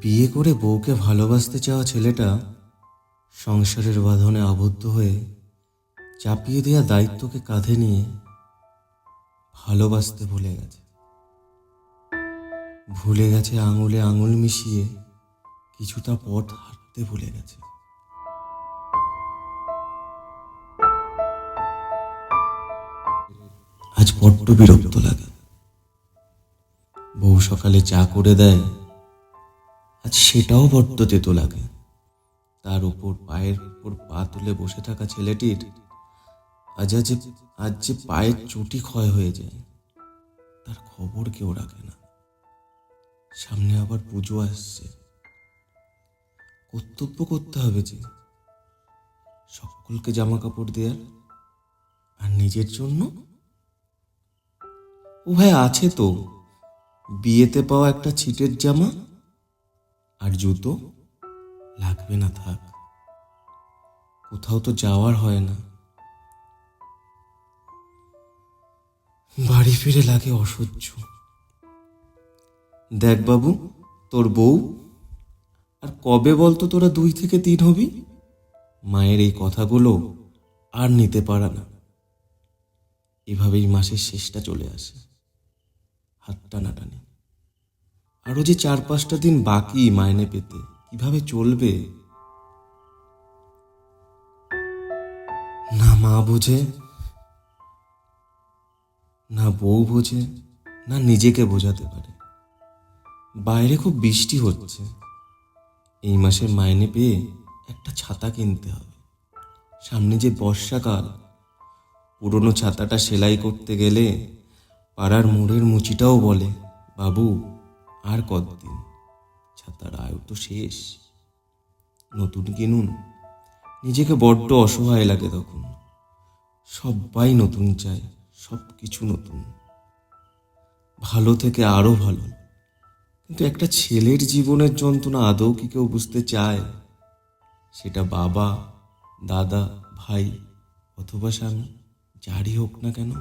বিয়ে করে বউকে ভালোবাসতে চাওয়া ছেলেটা সংসারের বাঁধনে আবদ্ধ হয়ে চাপিয়ে দেওয়া দায়িত্বকে কাঁধে নিয়ে ভালোবাসতে ভুলে গেছে আঙুলে আঙুল মিশিয়ে কিছুটা পথ হাঁটতে ভুলে গেছে। আজ বড্ড বিরক্ত লাগে। বউ সকালে চা করে দেয়, আজ সেটাও বড্ড তেতো লাগে। তার উপর পায়ের উপর পা তুলে বসে থাকা ছেলেটির আজ যে পায়ের চটি ক্ষয় হয়ে যায়, তার খবর কেউ রাখে না। সামনে আবার পুজো আসছে, কর্তব্য করতে হবে যে সকলকে জামা কাপড় দেয়ার, আর নিজের জন্য ও ভাই আছে তো বিয়েতে পাওয়া একটা ছিটের জামা আর জুতো, লাগবে না থাক। কোথাও তো যাওয়ার হয় না, বাড়ি ফিরে লাগে অসহ্য। দেখ বাবু, তোর বউ আর কবে বলতো তোরা 2 থেকে 3 হবি? মায়ের এই কথাগুলো আর নিতে পারা না। এভাবেই মাসের শেষটা চলে আসে, হাত টানাটানি। আরো যে 4-5টা দিন বাকি মাইনে পেতে, কিভাবে চলবে? না মা বোঝে, না বউ বোঝে, না নিজেকে বোঝাতে পারে। বাইরে খুব বৃষ্টি হচ্ছে, এই মাসে মাইনে পেয়ে একটা ছাতা কিনতে হবে। সামনে যে বর্ষাকাল, পুরনো ছাতাটা সেলাই করতে গেলে পাড়ার মোড়ের মুচিটাও বলে, বাবু আর কতদিন, ছাতার আয়ু তো শেষ, নতুন কিনুন। নিজেকে বড্ড অসহায় লাগে তখন। সবাই নতুন চায়, সব কিছু নতুন, ভালো থেকে আরো ভালো। কিন্তু একটা ছেলের জীবনের যন্ত্রণা আদৌ কি কেউ বুঝতে চায়? সেটা বাবা, দাদা, ভাই অথবা স্বামী, যারই হোক না কেন।